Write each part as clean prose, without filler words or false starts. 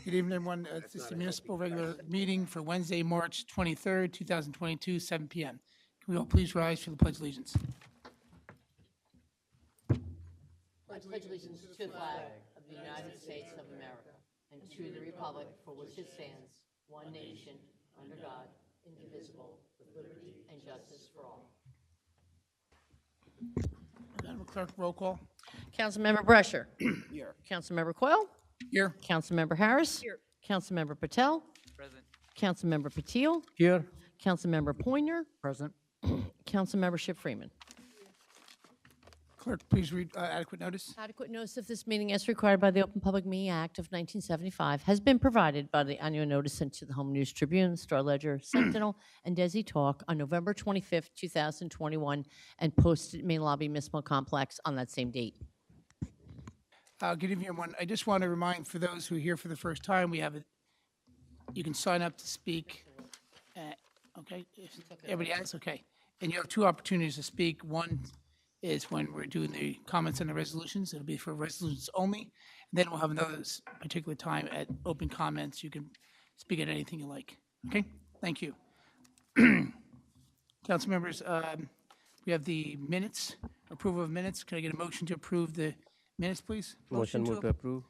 Good evening, everyone. This is the municipal regular meeting for Wednesday, March 23rd, 2022, 7 p.m. Can we all please rise for the Pledge of Allegiance? I pledge allegiance to the flag of the United States of America and to the republic for which it stands, one nation, under God, indivisible, with liberty and justice for all. Madam Clerk, roll call. Councilmember Brescher. Here. Councilmember Coyle. Here. Councilmember Harris. Here. Councilmember Patel. Present. Councilmember Patil. Here. Councilmember Poyner. Present. Councilmember Ship Freeman. Clerk, please read adequate notice. Adequate notice of this meeting as required by the Open Public Meeting Act of 1975 has been provided by the annual notice sent to the Home News Tribune, Star Ledger, Sentinel, and Desi Talk on November 25th, 2021, and posted in Main Lobby Municipal Complex on that same date. Good evening, everyone. I just want to remind for those who are here for the first time, we have you can sign up to speak. Okay, if everybody else, okay. And you have two opportunities to speak. One is when we're doing the comments on the resolutions. It'll be for resolutions only. And then we'll have another particular time at open comments. You can speak at anything you like. Okay, thank you. Council members, we have the minutes, approval of minutes. Can I get a motion to approve the minutes, please? Motion to approve.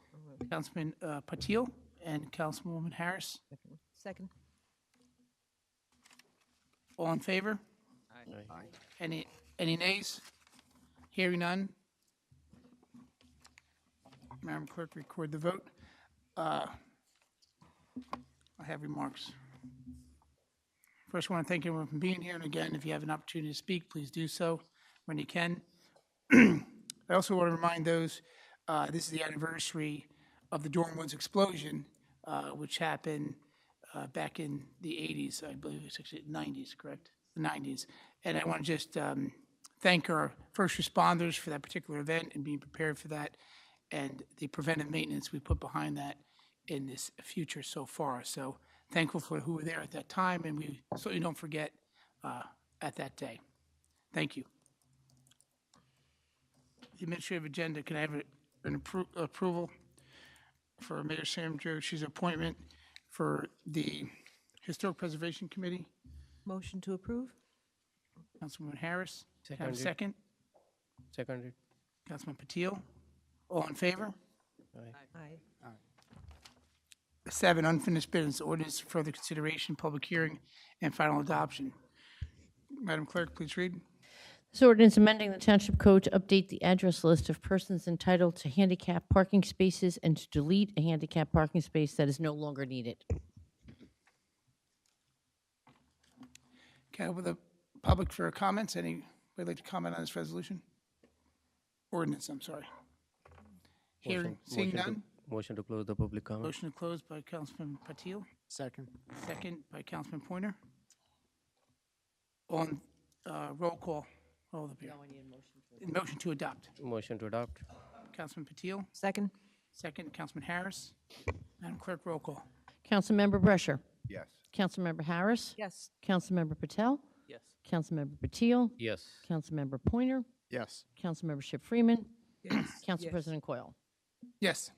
Councilman Patil and Councilwoman Harris. Second. All in favor? Aye. Any nays? Hearing none. Madam Clerk, record the vote. I have remarks. First, I want to thank everyone for being here. And again, if you have an opportunity to speak, please do so when you can. I also want to remind those, this is the anniversary of the Dornwoods explosion, which happened back in the 80s, I believe it was actually 90s, correct? The 90s. And I want to just thank our first responders for that particular event and being prepared for that, and the preventive maintenance we put behind that in this future so far. So thankful for who were there at that time, and we certainly don't forget at that day. Thank you. The administrative agenda, can I have an approval for Mayor Sam Josh's appointment for the Historic Preservation Committee? Motion to approve? Councilwoman Harris. Can I have a Seconded. second? Seconded. Councilman Patil. All in favor? Aye. 7, unfinished business, ordinance for further consideration, public hearing, and final adoption. Madam Clerk, please read. This ordinance amending the Township Code to update the address list of persons entitled to handicap parking spaces and to delete a handicap parking space that is no longer needed. Okay, with the public for comments. Anybody like to comment on this resolution? Ordinance, I'm sorry. Hearing, seeing none. Motion to close the public comment. Motion to close by Councilman Patil, Second. second by Councilman Pointer. On roll call. All the motion to adopt. Motion to adopt. Councilman Patil, Second. second. Councilman Harris. Madam Clerk, roll call. Councilmember Brescher. Yes. Councilmember Harris. Yes. Councilmember Patel. Yes. Councilmember Patil. Yes. Councilmember Pointer. Yes. Councilmember Ship Freeman. Yes. Council Yes. President Coyle. Yes.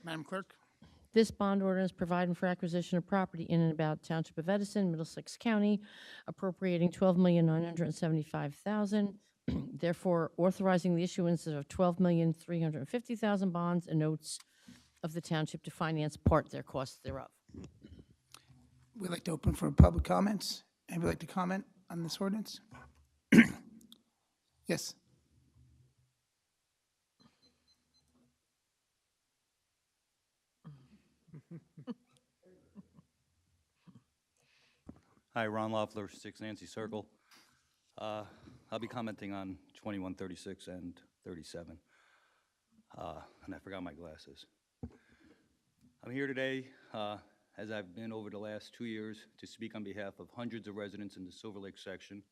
Madam Clerk. This bond ordinance providing for acquisition of property in and about Township of Edison, Middlesex County, appropriating $12,975,000, therefore authorizing the issuance of $12,350,000 bonds and notes of the township to finance part their costs thereof. We'd like to open for public comments. Anybody like to comment on this ordinance? Yes. Hi, Ron Loeffler, 6 Nancy Circle. I'll be commenting on 2136 and 37. And I forgot my glasses. I'm here today, as I've been over the last 2 years, to speak on behalf of hundreds of residents in the Silver Lake section.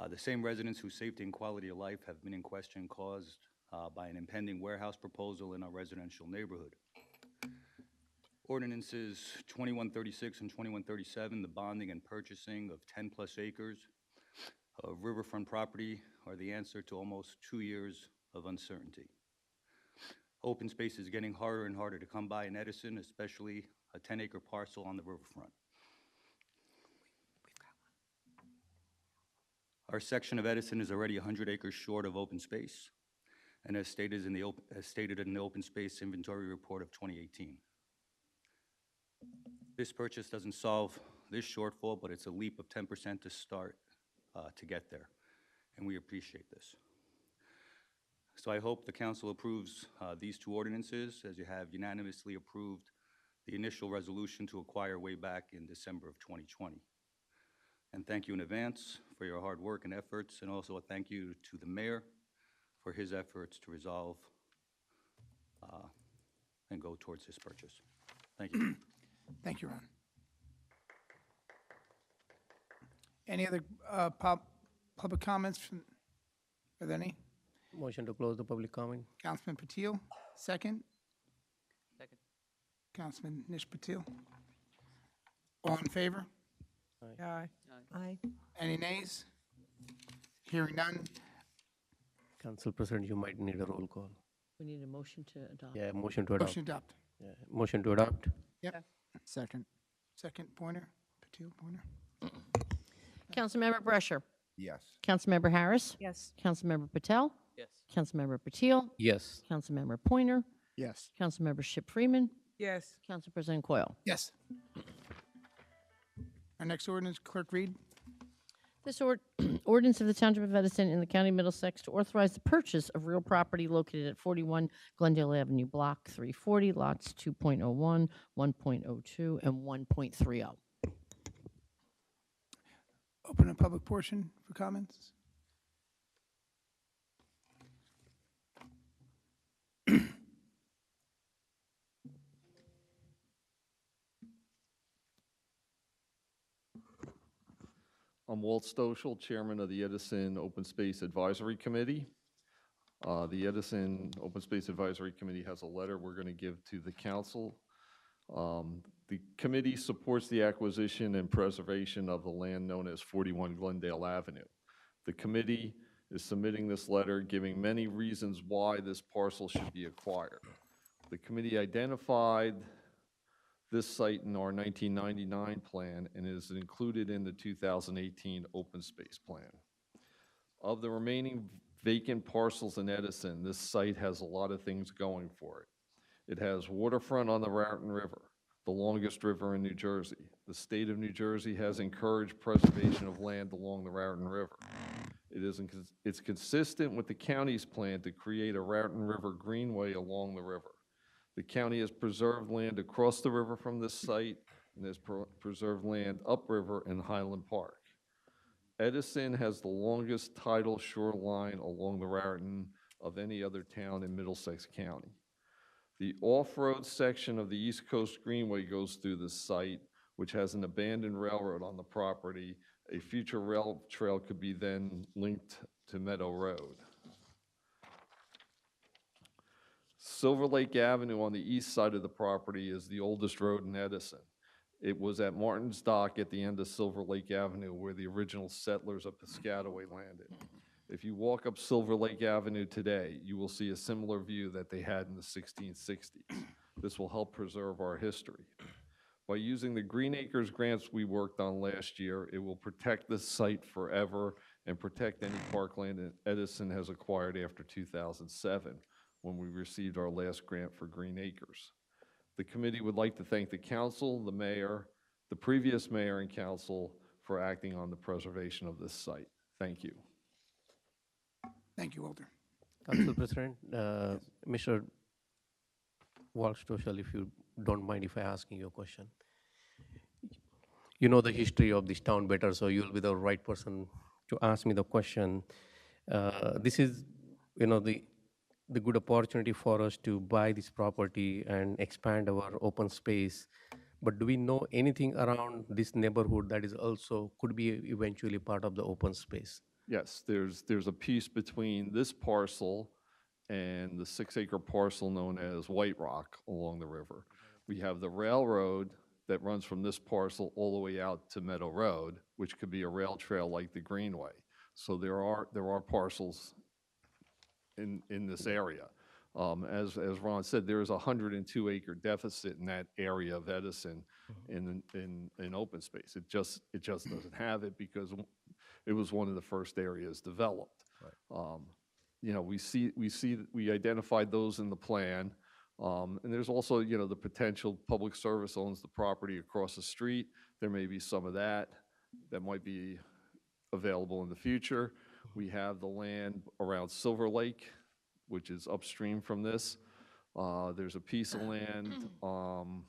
The same residents whose safety and quality of life have been in question caused by an impending warehouse proposal in our residential neighborhood. Ordinances 2136 and 2137, the bonding and purchasing of 10-plus acres of riverfront property, are the answer to almost 2 years of uncertainty. Open space is getting harder and harder to come by in Edison, especially a 10-acre parcel on the riverfront. Our section of Edison is already 100 acres short of open space, and as stated in the Open Space Inventory Report of 2018. This purchase doesn't solve this shortfall, but it's a leap of 10% to start to get there, and we appreciate this. So I hope the council approves these two ordinances, as you have unanimously approved the initial resolution to acquire way back in December of 2020. And thank you in advance for your hard work and efforts, and also a thank you to the mayor for his efforts to resolve and go towards this purchase. Thank you. Thank you, Ron. Any other public comments from, are there any? Motion to close the public comment. Councilman Patil, second. Second. Councilman Nish Patil. All in favor? Aye. Aye. Any nays? Hearing none. Council President, you might need a roll call. We need a motion to adopt. Yeah, motion to adopt. Motion adopt. Yeah, motion to adopt. Yep. Second. Second, Pointer. Patil, Pointer. Councilmember Brescher. Yes. Councilmember Harris. Yes. Councilmember Patel. Yes. Councilmember Patil. Yes. Councilmember Pointer. Yes. Councilmember Ship Freeman. Yes. Council President Coyle. Yes. Our next ordinance, Clerk Reed. This ordinance of the Township of Edison in the County of Middlesex to authorize the purchase of real property located at 41 Glendale Avenue, Block 340, lots 2.01, 1.02, and 1.30. Open a public portion for comments. I'm Walt Stoschel, Chairman of the Edison Open Space Advisory Committee. The Edison Open Space Advisory Committee has a letter we're going to give to the council. The committee supports the acquisition and preservation of the land known as 41 Glendale Avenue. The committee is submitting this letter giving many reasons why this parcel should be acquired. The committee identified this site in our 1999 plan and is included in the 2018 open space plan. Of the remaining vacant parcels in Edison, this site has a lot of things going for it. It has waterfront on the Raritan River, the longest river in New Jersey. The state of New Jersey has encouraged preservation of land along the Raritan River. It's consistent with the county's plan to create a Raritan River Greenway along the river. The county has preserved land across the river from this site and has preserved land upriver in Highland Park. Edison has the longest tidal shoreline along the Raritan of any other town in Middlesex County. The off-road section of the East Coast Greenway goes through this site, which has an abandoned railroad on the property. A future rail trail could be then linked to Meadow Road. Silver Lake Avenue on the east side of the property is the oldest road in Edison. It was at Martin's Dock at the end of Silver Lake Avenue where the original settlers of Piscataway landed. If you walk up Silver Lake Avenue today, you will see a similar view that they had in the 1660s. This will help preserve our history. By using the Green Acres grants we worked on last year, it will protect this site forever and protect any parkland that Edison has acquired after 2007, when we received our last grant for Green Acres. The committee would like to thank the council, the mayor, the previous mayor and council for acting on the preservation of this site. Thank you. Thank you, Walter. Council President, Mr. Walt Stoschel, if you don't mind if I asking you a question. You know the history of this town better, so you'll be the right person to ask me the question. This is, the good opportunity for us to buy this property and expand our open space. But do we know anything around this neighborhood that is also could be eventually part of the open space? Yes, there's a piece between this parcel and the 6-acre parcel known as White Rock along the river. We have the railroad that runs from this parcel all the way out to Meadow Road, which could be a rail trail like the Greenway. So there are parcels in this area. As Ron said, there is a 102-acre deficit in that area of Edison in open space. It just doesn't have it because it was one of the first areas developed. You know, we identified those in the plan. And there's also, you know, the potential public service owns the property across the street. There may be some of that might be available in the future. We have the land around Silver Lake, which is upstream from this. There's a piece of land on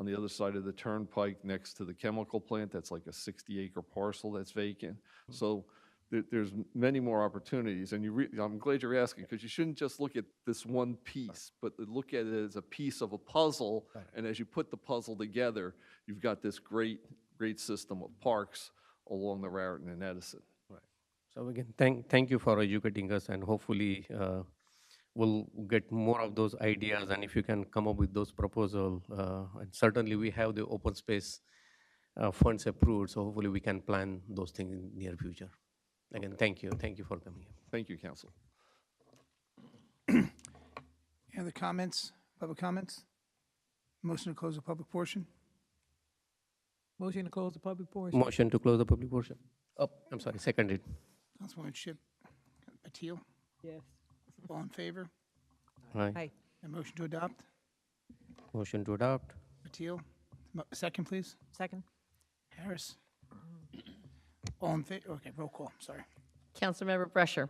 the other side of the turnpike next to the chemical plant. That's like a 60-acre parcel that's vacant. So there's many more opportunities. And I'm glad you're asking, because you shouldn't just look at this one piece, but look at it as a piece of a puzzle. And as you put the puzzle together, you've got this great system of parks along the Raritan and Edison. So again, thank you for educating us, and hopefully we'll get more of those ideas, and if you can come up with those proposals, and certainly we have the open space funds approved, so hopefully we can plan those things in near future. Again, thank you for coming here. Thank you, Council. Any other comments, public comments? Motion to close the public portion? Motion to close the public portion. Motion to close the public portion. Oh, I'm sorry, seconded. Councilwoman Ship, Patil, Yes. all in favor? Aye. Aye. A motion to adopt? Motion to adopt. Patil, second, please. Second. Harris? All in favor? Okay, roll call, sorry. Councilmember Brescher.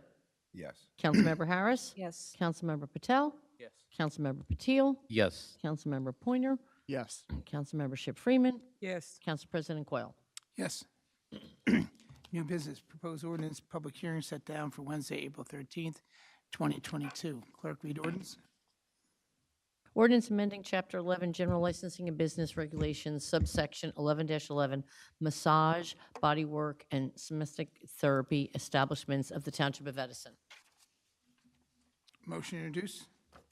Yes. Councilmember Harris. Yes. Councilmember Patel. Yes. Councilmember Patil. Yes. Councilmember Pointer. Yes. Councilmember Ship Freeman. Yes. Council President Coyle. Yes. New business, proposed ordinance, public hearing set down for Wednesday, April 13th, 2022. Clerk, read ordinance. Ordinance amending Chapter 11, General Licensing and Business Regulations, subsection 11-11, massage, bodywork, and somatic therapy establishments of the Township of Edison. Motion to introduce.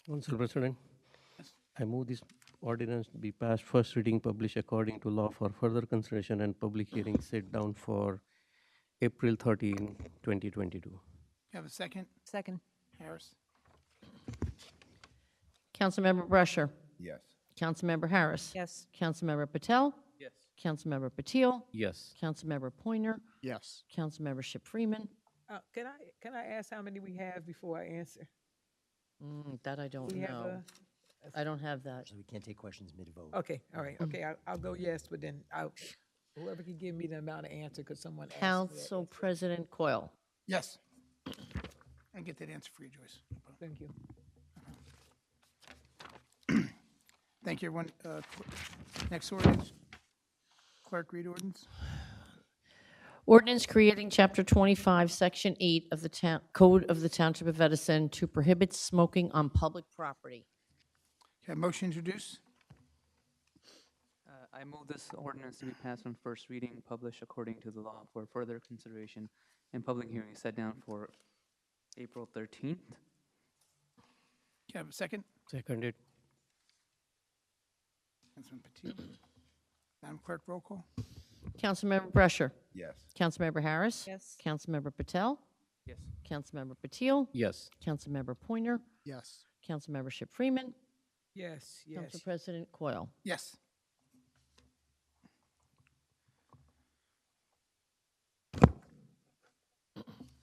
Council President, I move this ordinance to be passed first reading, published according to law for further consideration and public hearing set down for April 13, 2022. You have a second? Second. Harris? Councilmember Brescher. Yes. Councilmember Harris. Yes. Councilmember Patel. Yes. Councilmember Patil. Yes. Councilmember Pointer. Yes. Councilmember Ship Freeman. Can I ask how many we have before I answer? That I don't We have know. I don't have that. So we can't take questions mid-vote. Okay, all right, okay, I'll go yes, but then whoever can give me the amount of answer, because someone asked me that Council answer. President Coyle. Yes. I get that answer for you, Joyce. No problem. Thank you. Thank you, everyone. Next ordinance. Clerk, read ordinance. Ordinance creating Chapter 25, Section 8 of the Code of the Township of Edison to prohibit smoking on public property. Okay, motion introduced. I move this ordinance to be passed on first reading, published according to the law for further consideration and public hearing set down for April 13th. Can I have a second? Seconded. Councilman Patil. Madam Clerk, roll call. Councilmember Brescher. Yes. Councilmember Harris. Yes. Councilmember Patel. Yes. Councilmember Patil. Yes. Councilmember Pointer. Yes. Councilmember Ship Freeman. Yes, Council yes. President Coyle. Yes.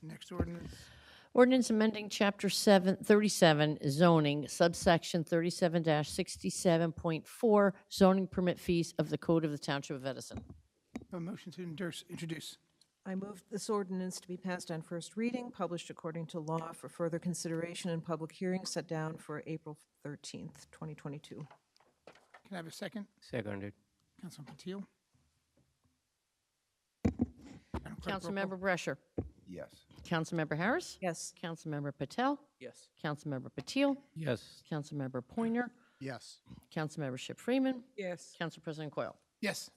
Next ordinance. Ordinance amending Chapter 37 zoning, subsection 37-67.4 zoning permit fees of the Code of the Township of Edison. A motion to introduce. I move this ordinance to be passed on first reading, published according to law for further consideration and public hearing set down for April 13th, 2022. Can I have a second? Seconded. Councilman Patil. Madam Clerk, roll call. Councilmember Brescher. Yes. Councilmember Harris. Yes. Councilmember Patel. Yes. Councilmember Patil. Yes. Councilmember Pointer. Yes. Councilmember Ship Freeman. Yes. Council President Coyle. Yes.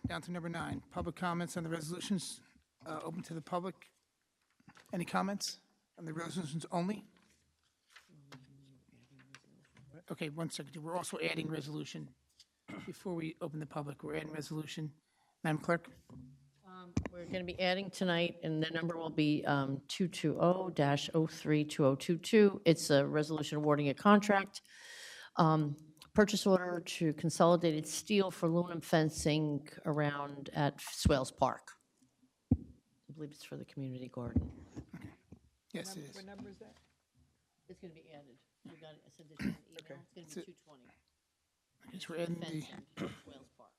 Down to number 9, public comments on the resolutions, open to the public. Any comments on the resolutions only? Okay, one second. We're also adding resolution. Before we open the public, we're adding resolution. Madam Clerk? We're going to be adding tonight, and the number will be 220-032022. It's a resolution awarding a contract. Purchase order to Consolidated Steel for aluminum fencing around at Swales Park. I believe it's for the community garden. Yes, it is. What number is that? It's going to be added. We got it, I sent it to you in email. It's going to be 220. I guess we're adding the, Fencing at Swales Park.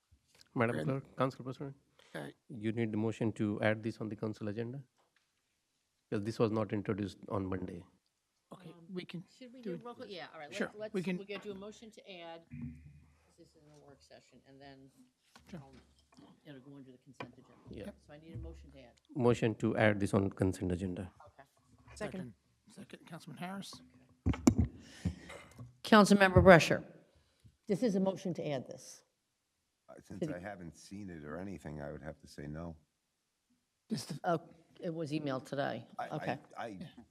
Madam Clerk, Council President, you need the motion to add this on the council agenda? Because this was not introduced on Monday. okay, we can, Should we do roll call? Yeah, all right. Sure, Let's, we we're can- going to do a motion to add, this is in a work session, and then it'll go into the consent agenda. Yeah. So I need a motion to add. Motion to add this on consent agenda. Okay. Second. second, Councilman Harris. Councilmember Brescher, this is a motion to add this. Since I haven't seen it or anything, I would have to say no. Just the- Oh, it was emailed today. Okay,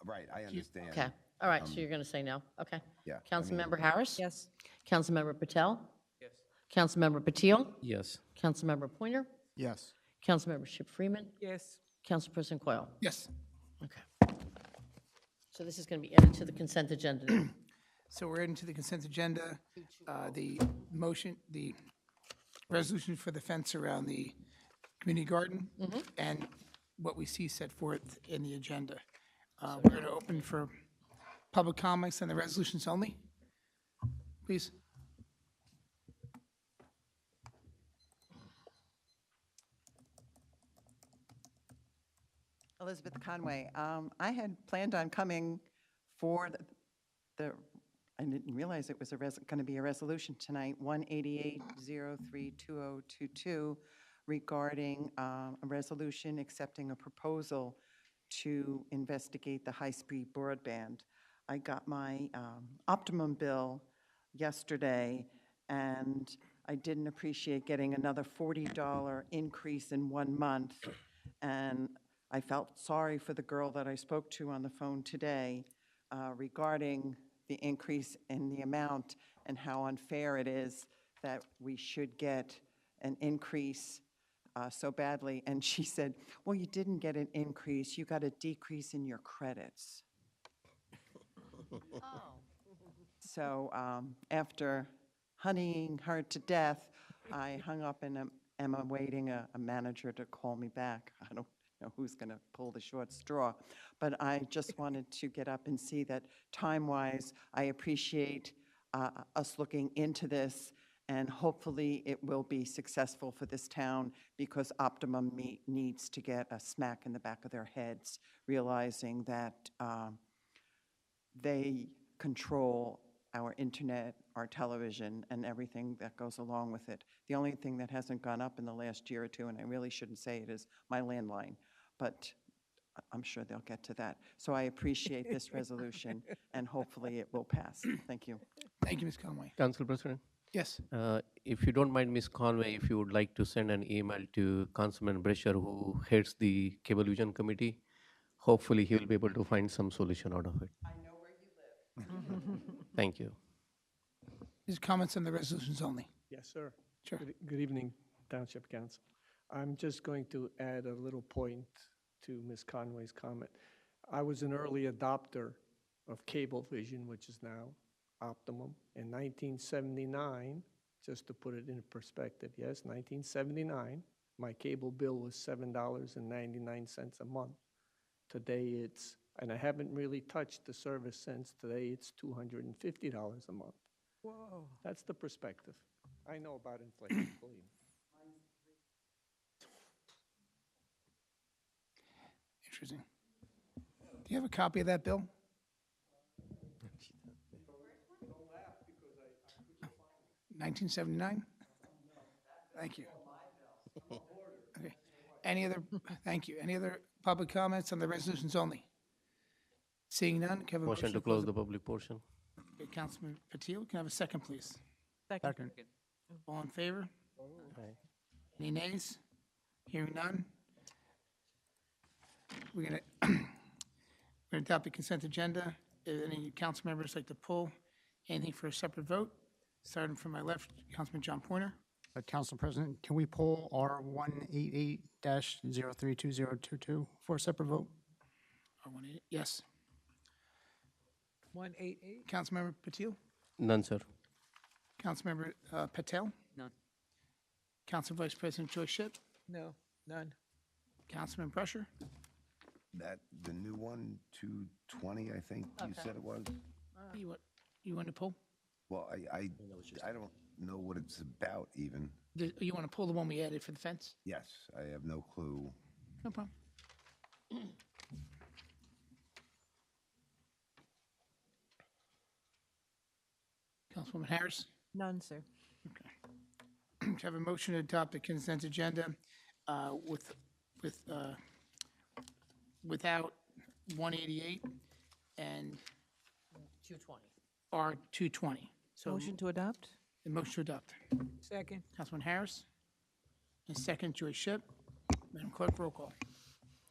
Right, I understand. okay. All right, so you're going to say no? Okay. Yeah. Councilmember Harris? Yes. Councilmember Patel? Yes. Councilmember Patil? Yes. Councilmember Pointer? Yes. Councilmember Ship Freeman? Yes. Council President Coyle? Yes. Okay. So this is going to be added to the consent agenda now. So we're into the consent agenda. The motion, the resolution for the fence around the community garden and what we see set forth in the agenda. We're going to open for public comments on the resolutions only. Please. Elizabeth Conway. I had planned on coming for I didn't realize it was going to be a resolution tonight, 188-032022, regarding a resolution accepting a proposal to investigate the high-speed broadband. I got my Optimum bill yesterday, and I didn't appreciate getting another $40 increase in 1 month. And I felt sorry for the girl that I spoke to on the phone today regarding the increase in the amount and how unfair it is that we should get an increase so badly. And she said, well, you didn't get an increase, you got a decrease in your credits. So after honeying her to death, I hung up and am awaiting a manager to call me back. I don't know who's going to pull the short straw. But I just wanted to get up and see that time-wise, I appreciate us looking into this, and hopefully it will be successful for this town, because Optimum needs to get a smack in the back of their heads, realizing that they control our internet, our television, and everything that goes along with it. The only thing that hasn't gone up in the last year or two, and I really shouldn't say it, is my landline, but I'm sure they'll get to that. So I appreciate this resolution, and hopefully it will pass. Thank you. Thank you, Ms. Conway. Council President, Yes. if you don't mind, Ms. Conway, if you would like to send an email to Councilman Brescher, who heads the Cablevision Committee, hopefully he will be able to find some solution out of it. I know where you live. Thank you. These comments on the resolutions only. Yes, sir. Sure. Good evening, Township Council. I'm just going to add a little point to Ms. Conway's comment. I was an early adopter of Cablevision, which is now Optimum. In 1979, just to put it in perspective, yes, 1979, my cable bill was $7.99 a month. Today it's, and I haven't really touched the service since, today it's $250 a month. Whoa. That's the perspective. I know about inflation, believe me. Interesting. Do you have a copy of that bill? 1979? Thank you. Okay. Any other, thank you. Any other public comments on the resolutions only? Seeing none, can I have a Motion to close the public portion. Okay, Councilman Patil, can I have a second, please? Second. All in favor? Aye. Any nays? Hearing none? We're going to adopt the consent agenda. If any council members like to pull anything for a separate vote? Starting from my left, Councilman John Pointer. Council President, can we pull R188-032022 for a separate vote? R18, yes. 188? Councilmember Patil? None, sir. Councilmember Patel? None. Council Vice President Joyce Shipp? No, none. Councilman Brusher? That, the new one, 220, I think you said it was? You want to pull? Well, I don't know what it's about even. You want to pull the one we added for the fence? Yes, I have no clue. No problem. Councilwoman Harris? None, sir. Okay. Have a motion to adopt the consent agenda without 188 and 220. R220. So Motion to adopt? the motion to adopt. Second? Councilman Harris? And second, Joyce Shipp. Madam Clerk, roll call.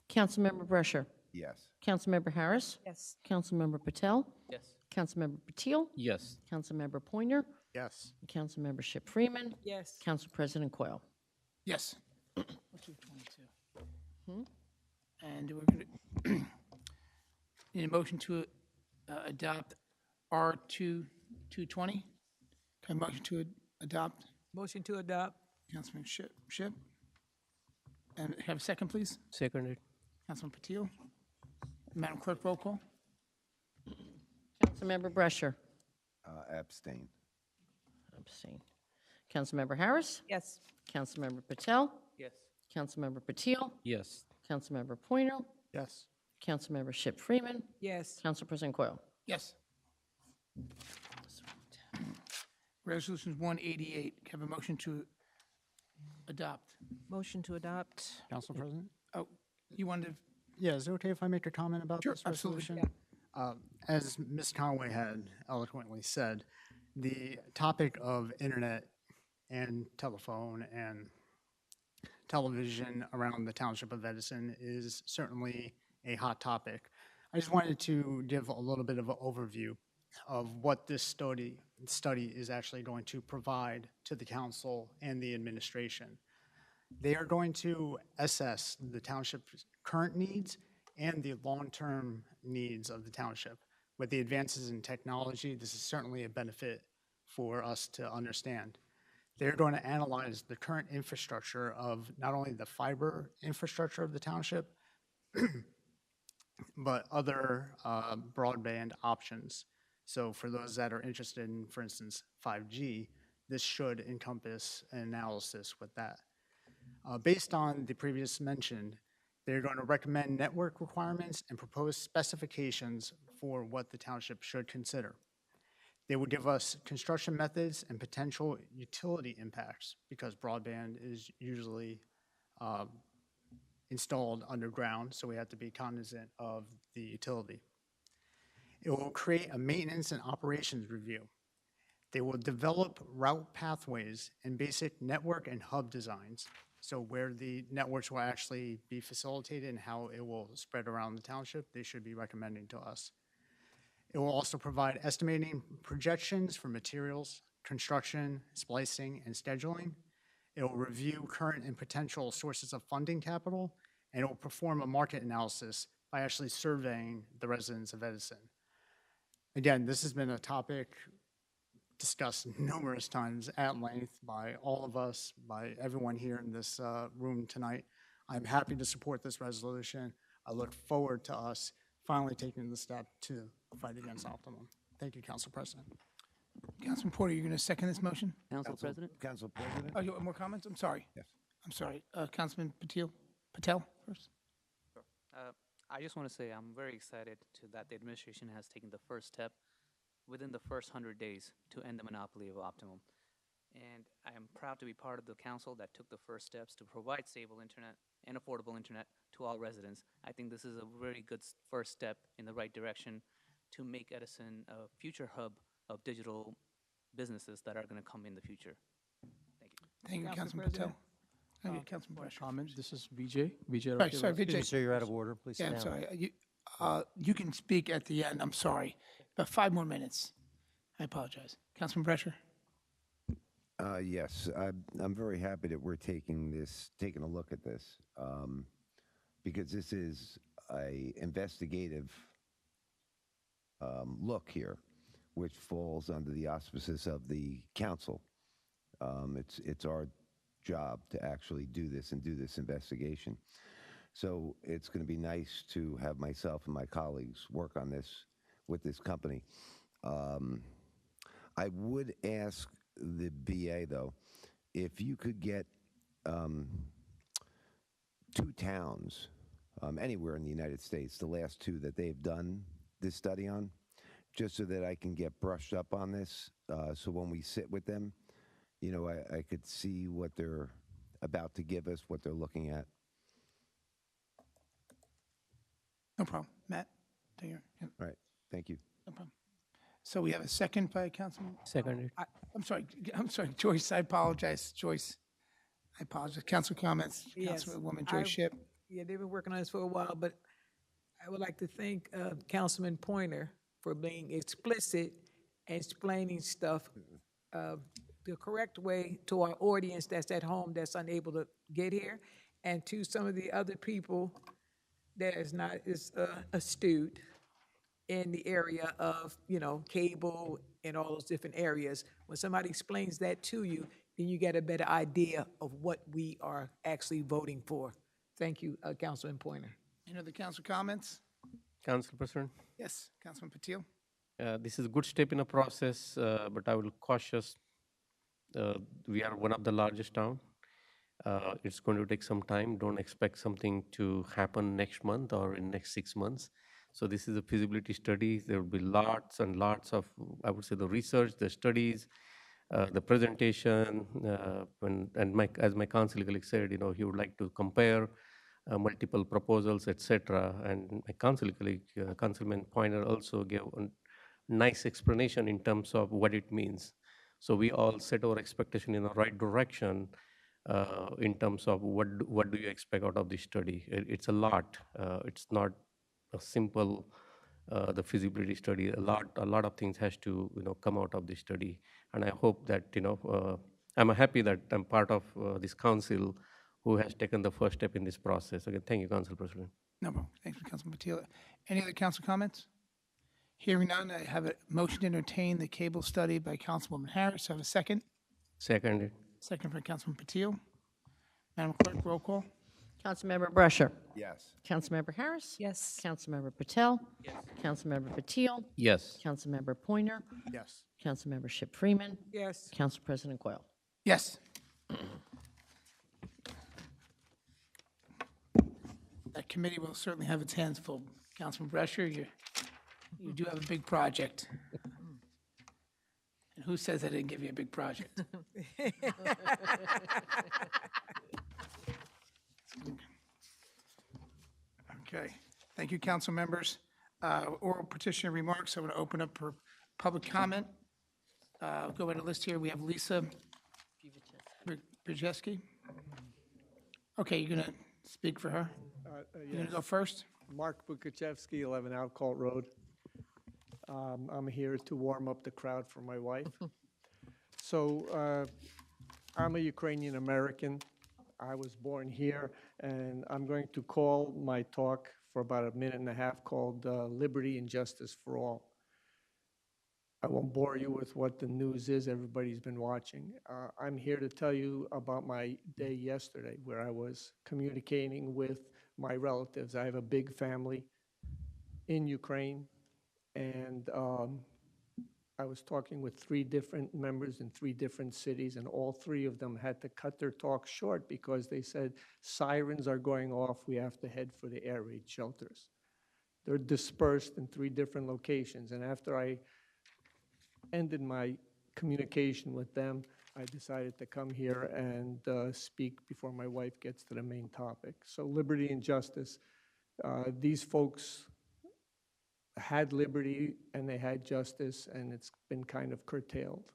Councilmember Brusher. Yes. Councilmember Harris. Yes. Councilmember Patel. Yes. Councilmember Patil. Yes. Councilmember Pointer. Yes. Councilmember Shipp Freeman. Yes. Council President Coyle. Yes. 222. And we're going to need a motion to adopt R220. Can I motion to adopt? Motion to adopt? Councilman Shipp. And have a second, please. Seconded. Councilman Patil. Madam Clerk, roll call. Councilmember Brusher. Abstain. Abstain. Councilmember Harris. Yes. Councilmember Patel. Yes. Councilmember Patil. Yes. Councilmember Pointer. Yes. Councilmember Shipp Freeman. Yes. Council President Coyle. Yes. Resolutions 188. Have a motion to adopt. Motion to adopt? Council President? Oh, you wanted to? Yeah, is it okay if I make a comment about Sure, this absolutely. resolution? As Ms. Conway had eloquently said, the topic of internet and telephone and television around the Township of Edison is certainly a hot topic. I just wanted to give a little bit of an overview of what this study is actually going to provide to the council and the administration. They are going to assess the township's current needs and the long-term needs of the township. With the advances in technology, this is certainly a benefit for us to understand. They're going to analyze the current infrastructure of not only the fiber infrastructure of the township, but other broadband options. So for those that are interested in, for instance, 5G, this should encompass an analysis with that. Based on the previous mentioned, they're going to recommend network requirements and propose specifications for what the township should consider. They will give us construction methods and potential utility impacts because broadband is usually installed underground, so we have to be cognizant of the utility. It will create a maintenance and operations review. They will develop route pathways and basic network and hub designs, so where the networks will actually be facilitated and how it will spread around the township, they should be recommending to us. It will also provide estimating projections for materials, construction, splicing, and scheduling. It will review current and potential sources of funding capital, and it will perform a market analysis by actually surveying the residents of Edison. Again, this has been a topic discussed numerous times at length by all of us, by everyone here in this room tonight. I'm happy to support this resolution. I look forward to us finally taking the step to fight against Optimum. Thank you, Council President. Councilman Porter, you're going to second this motion? Council President? Council President? Oh, you want more comments? I'm sorry. Yes. I'm sorry. Councilman Patel first. I just want to say I'm very excited that the administration has taken the first step within the first 100 days to end the monopoly of Optimum. And I am proud to be part of the council that took the first steps to provide stable internet and affordable internet to all residents. I think this is a very good first step in the right direction to make Edison a future hub of digital businesses that are going to come in the future. Thank you. Thank you, Council Councilman President. Patel. Thank you, Councilman Brusher. Comment. This is VJ. VJ. Sorry, sorry, Excuse me, Vijay. sir, you're out of order. Please Yeah, sit I'm down. sorry. You can speak at the end. I'm sorry. About 5 more minutes. I apologize. Councilman Brusher. Yes, I'm very happy that we're taking a look at this, because this is a investigative look here, which falls under the auspices of the council. It's our job to actually do this and do this investigation. So it's going to be nice to have myself and my colleagues work on this with this company. I would ask the BA, though, if you could get 2 towns anywhere in the United States, the last 2 that they've done this study on, just so that I can get brushed up on this. So when we sit with them, you know, I could see what they're about to give us, what they're looking at. No problem. Matt, take your, yeah, All right, thank you. no problem. So we have a second by Councilman. Seconded. I'm sorry, Joyce, I apologize, Joyce. I apologize. Council comments, Yes, Councilwoman Joyce I- Ship. Yeah, they've been working on this for a while, but I would like to thank Councilman Pointer for being explicit and explaining stuff the correct way to our audience that's at home that's unable to get here, and to some of the other people that is not as astute in the area of, you know, cable and all those different areas. When somebody explains that to you, then you get a better idea of what we are actually voting for. Thank you, Councilman Pointer. Any other council comments? Council President, Yes, Councilman Patil. this is a good step in the process, but I will cautious. We are one of the largest town. It's going to take some time. Don't expect something to happen next month or in next 6 months. So this is a feasibility study. There will be lots and lots of, I would say, the research, the studies, the presentation, as my council colleague said, you know, he would like to compare multiple proposals, etc. And my council colleague, Councilman Pointer, also gave a nice explanation in terms of what it means. So we all set our expectation in the right direction in terms of what do you expect out of this study. It's a lot. It's not a simple the feasibility study. A lot of things has to, you know, come out of this study. And I hope that, you know, I'm happy that I'm part of this council who has taken the first step in this process. Again, thank you, Council President. No problem. Thanks for Councilman Patil. Any other council comments? Hearing none, I have a motion to entertain the cable study by Councilwoman Harris. I have a second. Seconded. Second from Councilman Patil. Madam Clerk, roll call. Councilmember Brescher. Yes. Councilmember Harris. Yes. Councilmember Patel. Yes. Councilmember Patil. Yes. Councilmember Pointer. Yes. Councilmember Ship Freeman. Yes. Council President Coyle. Yes. That committee will certainly have its hands full. Councilman Brescher, you do have a big project. And who says I didn't give you a big project? Okay. Thank you, council members. Oral petition remarks. I want to open up for public comment. Go ahead and list here. We have Lisa Brzezinski. Okay, you're going to speak for her? You're going to go first? Mark Bukachevsky, 11 Outcalt Road. I'm here to warm up the crowd for my wife. So I'm a Ukrainian American. I was born here, and I'm going to call my talk for about a minute and a half called Liberty and Justice for All. I won't bore you with what the news is everybody's been watching. I'm here to tell you about my day yesterday where I was communicating with my relatives. I have a big family in Ukraine, and I was talking with 3 different members in 3 different cities, and all 3 of them had to cut their talk short because they said, sirens are going off, we have to head for the air raid shelters. They're dispersed in 3 different locations, and after I ended my communication with them, I decided to come here and speak before my wife gets to the main topic. So liberty and justice, these folks had liberty and they had justice, and it's been kind of curtailed.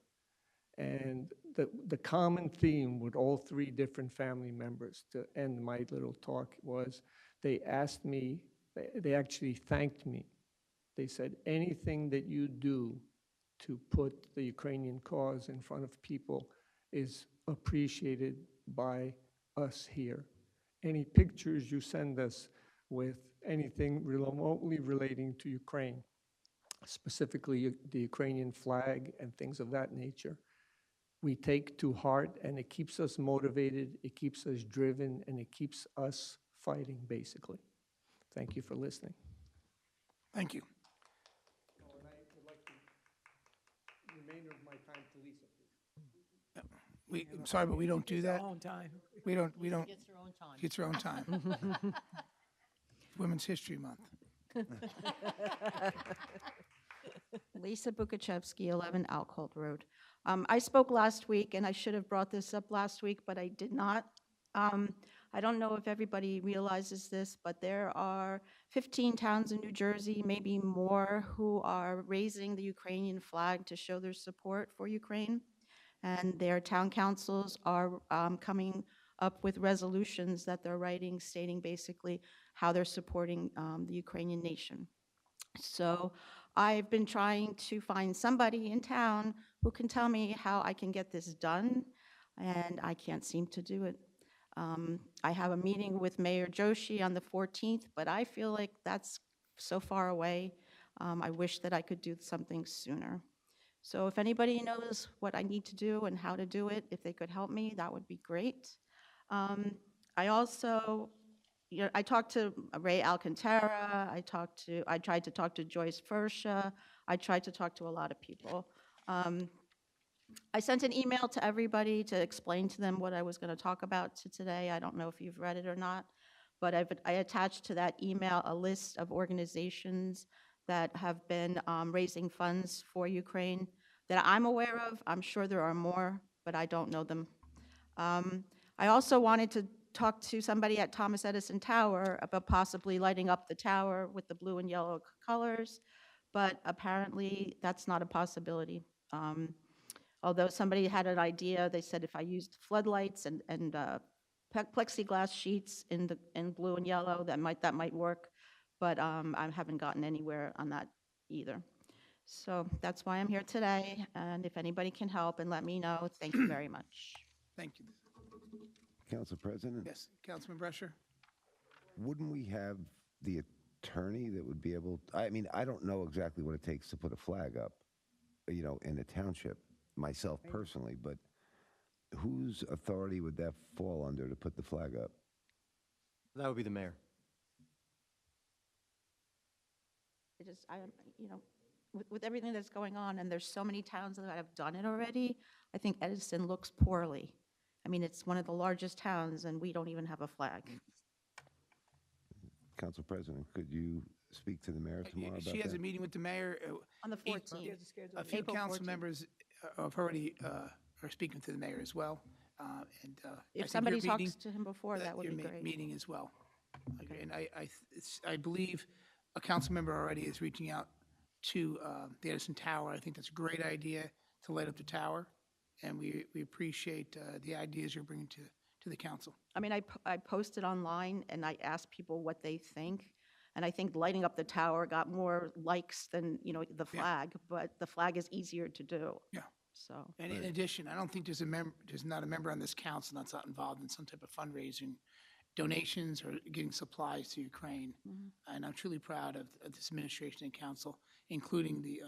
And the common theme with all 3 different family members to end my little talk was they asked me, they actually thanked me. They said, anything that you do to put the Ukrainian cause in front of people is appreciated by us here. Any pictures you send us with anything remotely relating to Ukraine, specifically the Ukrainian flag and things of that nature, we take to heart, and it keeps us motivated, it keeps us driven, and it keeps us fighting, basically. Thank you for listening. Thank you. Oh, and I would like the remainder of my time to Lisa, please. I'm sorry, but we don't do that. Long time. We don't, Gets her own time. It's her own time. Women's History Month. Lisa Bukachevsky, 11 Alcold Road. I spoke last week, and I should have brought this up last week, but I did not. I don't know if everybody realizes this, but there are 15 towns in New Jersey, maybe more, who are raising the Ukrainian flag to show their support for Ukraine. And their town councils are coming up with resolutions that they're writing stating basically how they're supporting the Ukrainian nation. So I've been trying to find somebody in town who can tell me how I can get this done, and I can't seem to do it. I have a meeting with Mayor Joshi on the 14th, but I feel like that's so far away. I wish that I could do something sooner. So if anybody knows what I need to do and how to do it, if they could help me, that would be great. I also, I talked to Ray Alcantara, I tried to talk to Joyce Fursha, I tried to talk to a lot of people. I sent an email to everybody to explain to them what I was going to talk about today. I don't know if you've read it or not, but I attached to that email a list of organizations that have been raising funds for Ukraine that I'm aware of. I'm sure there are more, but I don't know them. I also wanted to talk to somebody at Thomas Edison Tower about possibly lighting up the tower with the blue and yellow colors, but apparently that's not a possibility. Although somebody had an idea, they said if I used floodlights and plexiglass sheets in blue and yellow, that might work, but I haven't gotten anywhere on that either. So that's why I'm here today, and if anybody can help and let me know, thank you very much. Thank you. Council President? Yes, Councilman Brescher? Wouldn't we have the attorney that would be able, I mean, I don't know exactly what it takes to put a flag up, you know, in a township, myself personally, but whose authority would that fall under to put the flag up? That would be the mayor. With everything that's going on, and there's so many towns that have done it already, I think Edison looks poorly. I mean, it's one of the largest towns, and we don't even have a flag. Council President, could you speak to the mayor tomorrow about that? She has a meeting with the mayor. On the 14th. A few April council 14th. members have already are speaking to the mayor as well. I If think somebody your meeting- talks to him before, that would your be great. meeting as well. Okay, and I believe a council member already is reaching out to the Edison Tower. I think that's a great idea to light up the tower, and we appreciate the ideas you're bringing to the council. I mean, I posted online, and I asked people what they think, and I think lighting up the tower got more likes than, the flag, but the flag is easier to do. Yeah. So, And in addition, I don't think there's not a member on this council that's not involved in some type of fundraising, donations, or getting supplies to Ukraine. And I'm truly proud of this administration and council, including the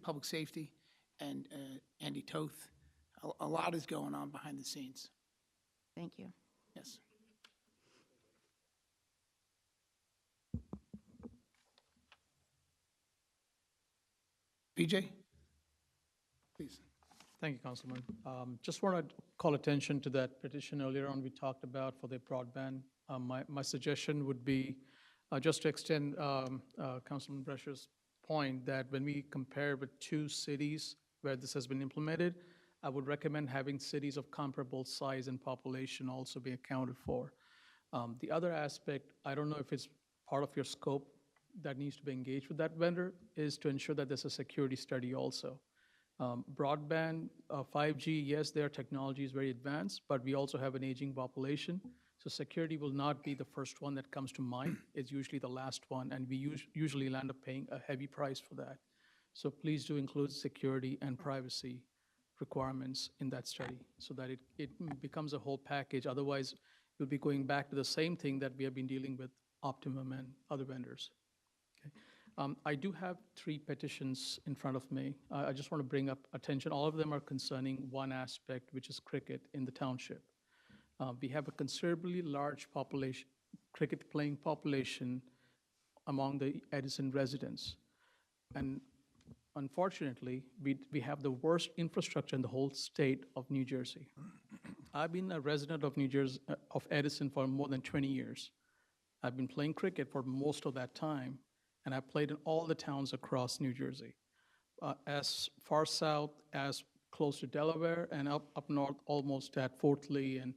public safety and Andy Toth. A lot is going on behind the scenes. thank you. Yes. BJ? Please. Thank you, Councilman. Just want to call attention to that petition earlier on we talked about for the broadband. My suggestion would be just to extend Councilman Brescher's point that when we compare with two cities where this has been implemented, I would recommend having cities of comparable size and population also be accounted for. The other aspect, I don't know if it's part of your scope that needs to be engaged with that vendor, is to ensure that there's a security study also. Broadband, 5G, yes, their technology is very advanced, but we also have an aging population. So security will not be the first one that comes to mind. It's usually the last one, and we usually land up paying a heavy price for that. So please do include security and privacy requirements in that study so that it becomes a whole package. Otherwise, we'll be going back to the same thing that we have been dealing with Optimum and other vendors. Okay. I do have 3 petitions in front of me. I just want to bring up attention. All of them are concerning one aspect, which is cricket in the township. We have a considerably large population, cricket playing population among the Edison residents. And unfortunately, we have the worst infrastructure in the whole state of New Jersey. I've been a resident of New Jersey, of Edison for more than 20 years. I've been playing cricket for most of that time, and I've played in all the towns across New Jersey, as far south as close to Delaware, and up north almost at Fort Lee and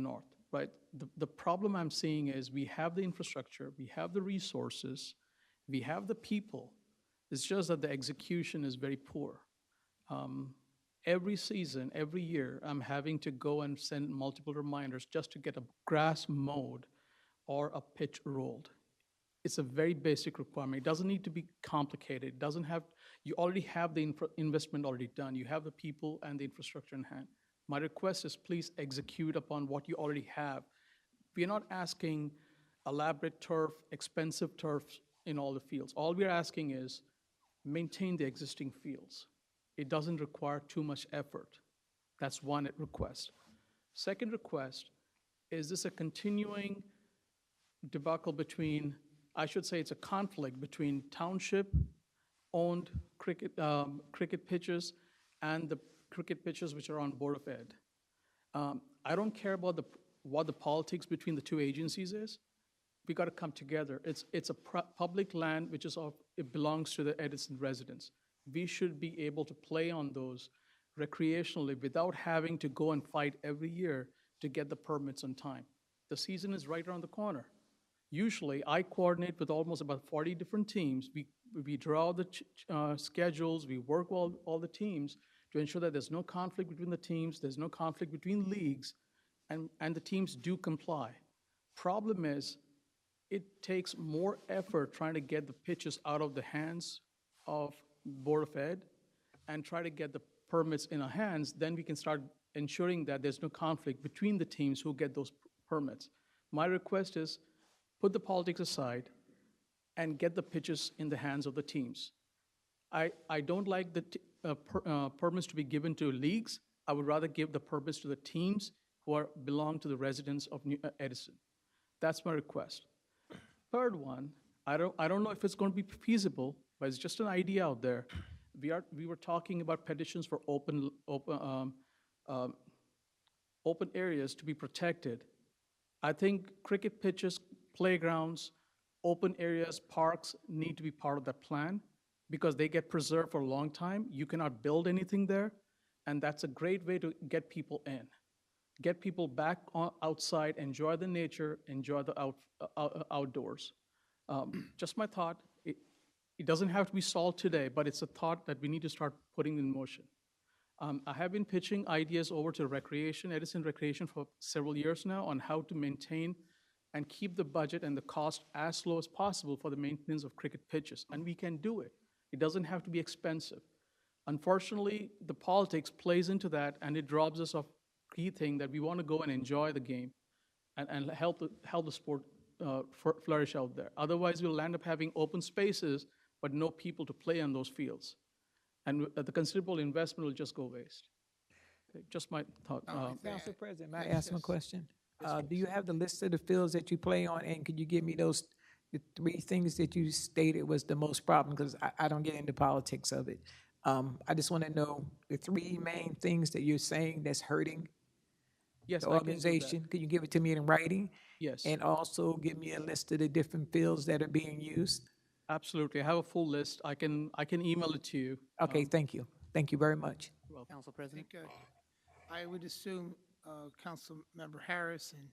north, right? The problem I'm seeing is we have the infrastructure, we have the resources, we have the people. It's just that the execution is very poor. Every season, every year, I'm having to go and send multiple reminders just to get a grass mowed or a pitch rolled. It's a very basic requirement. It doesn't need to be complicated. It doesn't have, you already have the investment already done. You have the people and the infrastructure in hand. My request is please execute upon what you already have. We're not asking elaborate turf, expensive turf in all the fields. All we're asking is maintain the existing fields. It doesn't require too much effort. That's one request. Second request, is this a continuing debacle between, I should say it's a conflict between township-owned cricket pitches and the cricket pitches which are on Board of Ed. I don't care about what the politics between the 2 agencies is. We got to come together. It's a public land which is it belongs to the Edison residents. We should be able to play on those recreationally without having to go and fight every year to get the permits on time. The season is right around the corner. Usually, I coordinate with almost about 40 different teams. We draw the schedules, we work with all the teams to ensure that there's no conflict between the teams, there's no conflict between leagues, and the teams do comply. Problem is, it takes more effort trying to get the pitches out of the hands of Board of Ed and try to get the permits in our hands, then we can start ensuring that there's no conflict between the teams who get those permits. My request is put the politics aside and get the pitches in the hands of the teams. I don't like the permits to be given to leagues. I would rather give the permits to the teams who belong to the residents of Edison. That's my request. Third one, I don't know if it's going to be feasible, but it's just an idea out there. We were talking about petitions for open areas to be protected. I think cricket pitches, playgrounds, open areas, parks need to be part of that plan because they get preserved for a long time. You cannot build anything there, and that's a great way to get people in. Get people back outside, enjoy the nature, enjoy the outdoors. Just my thought. It doesn't have to be solved today, but it's a thought that we need to start putting in motion. I have been pitching ideas over to Edison Recreation for several years now on how to maintain and keep the budget and the cost as low as possible for the maintenance of cricket pitches, and we can do it. It doesn't have to be expensive. Unfortunately, the politics plays into that, and it robs us of key thing that we want to go and enjoy the game and help the sport flourish out there. Otherwise, we'll end up having open spaces, but no people to play on those fields. And the considerable investment will just go waste. Okay, just my thought. Council President, may I ask him a question? Do you have the list of the fields that you play on, and could you give me the 3 things that you stated was the most problem? Because I don't get into politics of it. I just want to know the 3 main things that you're saying that's hurting Yes, the I can do that. organization. Could you give it to me in writing? Yes. And also give me a list of the different fields that are being used? Absolutely. I have a full list. I can email it to you. Okay, thank you. Thank you very much. Council President? I think, I would assume Councilmember Harris and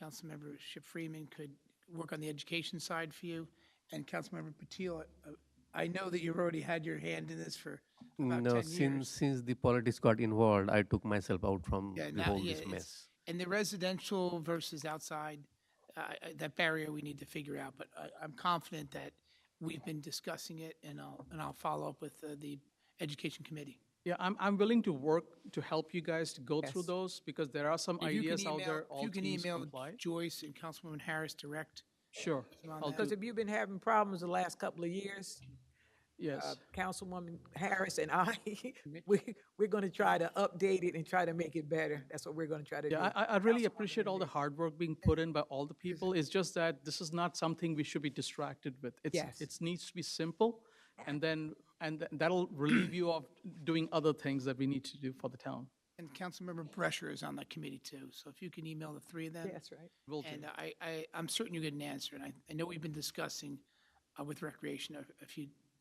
Councilmember Freeman could work on the education side for you. And Councilmember Patil, I know that you've already had your hand in this for about 10 years. Since the politics got involved, I took myself out from the whole this mess. And the residential versus outside, that barrier we need to figure out. But I'm confident that we've been discussing it, and I'll follow up with the Education Committee. Yeah, I'm willing to work to help you guys to go through Yes. those, because there are some If you can ideas out there, if all you can teams email comply. Joyce and Councilwoman Harris direct Sure, on I'll that. do, Because if you've been having problems the last couple of years, yes. Councilwoman Harris and I, we're going to try to update it and try to make it better. That's what we're going to try to do. Yeah, I really appreciate all the hard work being put in by all the people. It's just that this is not something we should be distracted with. Yes. It needs to be simple, and that'll relieve you of doing other things that we need to do for the town. And Councilmember Brescher is on that committee too, so if you can email the three of them. That's right. Will do. And I'm certain you'll get an answer, and I know we've been discussing with Recreation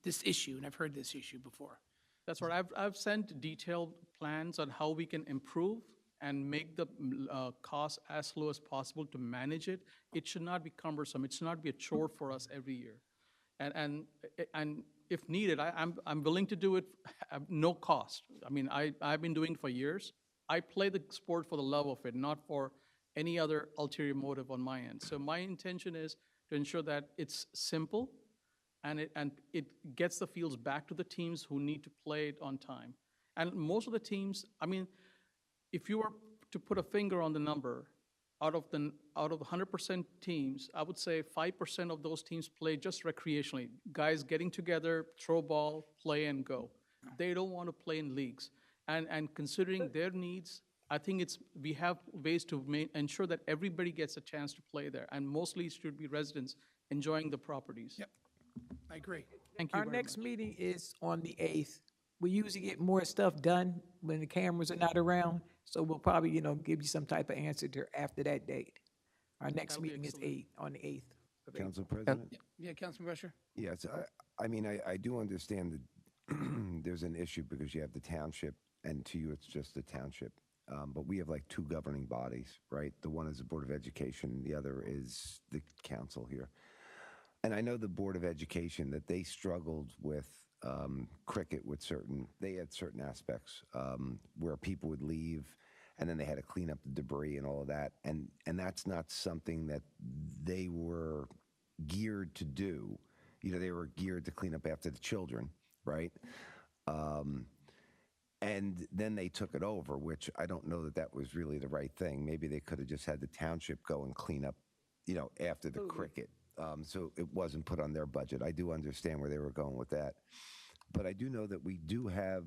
this issue, and I've heard this issue before. That's right. I've sent detailed plans on how we can improve and make the cost as low as possible to manage it. It should not be cumbersome. It should not be a chore for us every year. And if needed, I'm willing to do it at no cost. I mean, I've been doing it for years. I play the sport for the love of it, not for any other ulterior motive on my end. So my intention is to ensure that it's simple, and it gets the fields back to the teams who need to play it on time. And most of the teams, I mean, if you were to put a finger on the number, out of the 100% teams, I would say 5% of those teams play just recreationally. Guys getting together, throw ball, play and go. They don't want to play in leagues. And considering their needs, I think we have ways to ensure that everybody gets a chance to play there. And mostly it should be residents enjoying the properties. Yep, I agree. Thank you Our very next much. meeting is on the 8th. We usually get more stuff done when the cameras are not around, so we'll probably, give you some type of answer after that date. Our next That'll be meeting is excellent. on the 8th. of April. Council President? Yeah, Councilman Brescher? Yes, I mean, I do understand that there's an issue because you have the township, and to you, it's just the township. But we have like two governing bodies, right? The one is the Board of Education, the other is the council here. And I know the Board of Education, that they struggled with cricket with they had certain aspects where people would leave and then they had to clean up the debris and all of that. And that's not something that they were geared to do. They were geared to clean up after the children, right? And then they took it over, which I don't know that was really the right thing. Maybe they could have just had the township go and clean up, after the cricket. So it wasn't put on their budget. I do understand where they were going with that. But I do know that we do have,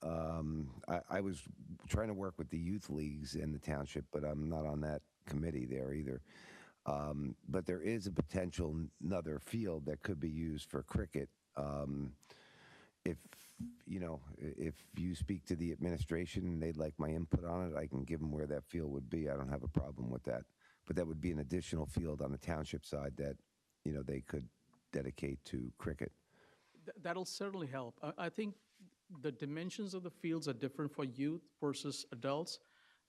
I was trying to work with the youth leagues in the township, but I'm not on that committee there either. But there is a potential another field that could be used for cricket. If you speak to the administration and they'd like my input on it, I can give them where that field would be. I don't have a problem with that. But that would be an additional field on the township side that, they could dedicate to cricket. That'll certainly help. I think the dimensions of the fields are different for youth versus adults.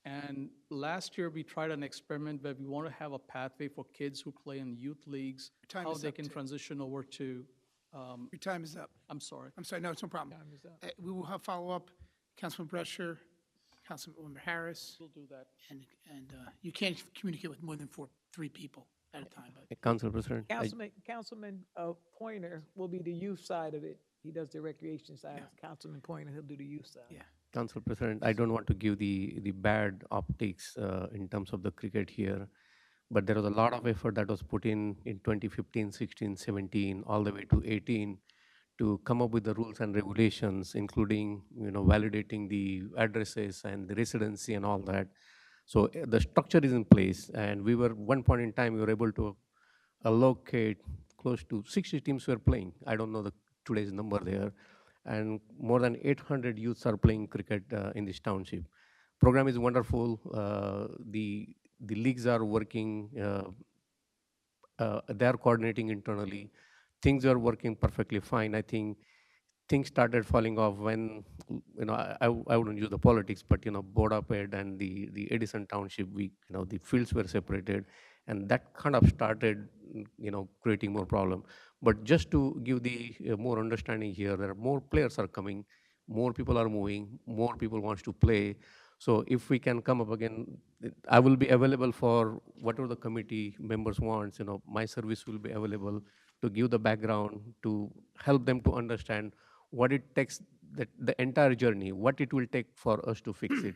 And last year, we tried an experiment where we want to have a pathway for kids who play in youth leagues, Time how is they up, can too. transition over to, Your time is up. I'm sorry. I'm sorry, no, it's no problem. We will have follow-up, Councilman Brescher, Councilmember Harris, We'll do that. and you can't communicate with more than three people at a time. But Council President, Councilman Pointer will be the youth side of it. He does the recreation side. Councilman Pointer, he'll do the youth side. Yeah. Council President, I don't want to give the bad optics in terms of the cricket here, but there was a lot of effort that was put in 2015, 16, 17, all the way to 18 to come up with the rules and regulations, including validating the addresses and the residency and all that. So the structure is in place, and one point in time we were able to allocate close to 60 teams were playing. I don't know today's number there, and more than 800 youths are playing cricket in this township. Program is wonderful. The leagues are working. They are coordinating internally. Things are working perfectly fine. I think things started falling off when, I wouldn't use the politics, but, Board of Ed and the Edison Township, the fields were separated, and that kind of started, creating more problem. But just to give the more understanding here, there are more players are coming, more people are moving, more people wants to play. So if we can come up again, I will be available for whatever the committee members wants. My service will be available to give the background, to help them to understand what it takes the entire journey, what it will take for us to fix it.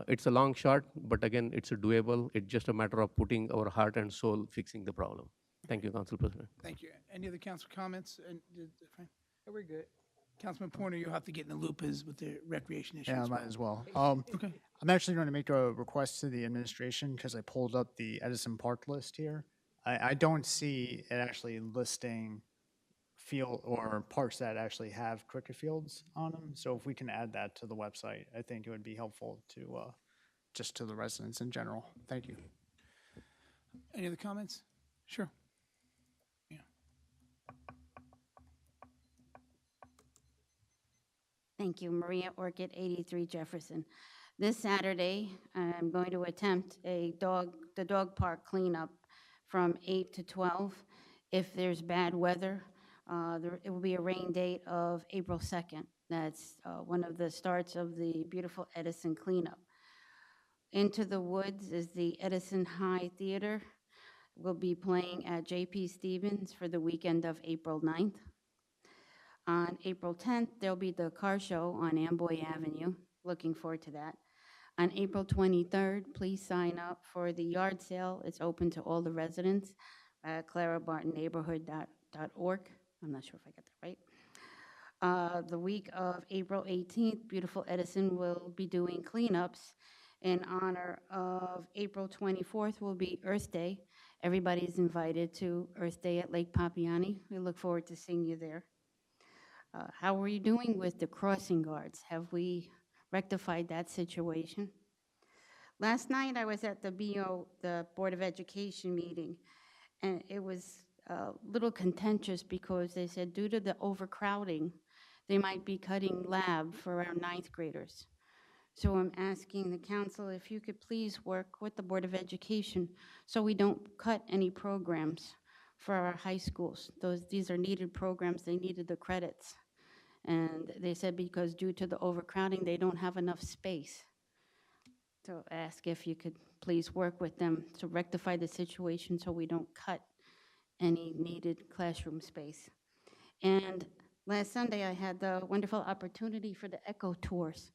It's a long shot, but again, it's a doable. It's just a matter of putting our heart and soul fixing the problem. Thank you, Council President. Thank you. Any other council comments? Frank? We're good. Councilman Pointer, you'll have to get in the loop with the recreation issue. Yeah, I as might well. as well. Okay. I'm actually going to make a request to the administration because I pulled up the Edison Park list here. I don't see it actually listing field or parks that actually have cricket fields on them. So if we can add that to the website, I think it would be helpful to just to the residents in general. Thank you. Any other comments? Sure. Yeah. Thank you. Maria Orchid, 83 Jefferson. This Saturday, I'm going to attempt the dog park cleanup from 8 to 12. If there's bad weather, it will be a rain date of April 2nd. That's one of the starts of the beautiful Edison cleanup. Into the Woods is the Edison High Theater. We'll be playing at J.P. Stevens for the weekend of April 9th. On April 10th, there'll be the car show on Amboy Avenue. Looking forward to that. On April 23rd, please sign up for the yard sale. It's open to all the residents at clarabartonneighborhood.org. I'm not sure if I got that right. The week of April 18th, beautiful Edison will be doing cleanups. In honor of April 24th will be Earth Day. Everybody's invited to Earth Day at Lake Papiani. We look forward to seeing you there. How are you doing with the crossing guards? Have we rectified that situation? Last night I was at the Board of Education meeting, and it was a little contentious because they said due to the overcrowding, they might be cutting lab for our 9th graders. So I'm asking the council if you could please work with the Board of Education so we don't cut any programs for our high schools. These are needed programs, they needed the credits. And they said because due to the overcrowding, they don't have enough space. So ask if you could please work with them to rectify the situation so we don't cut any needed classroom space. And last Sunday, I had the wonderful opportunity for the Echo Tours.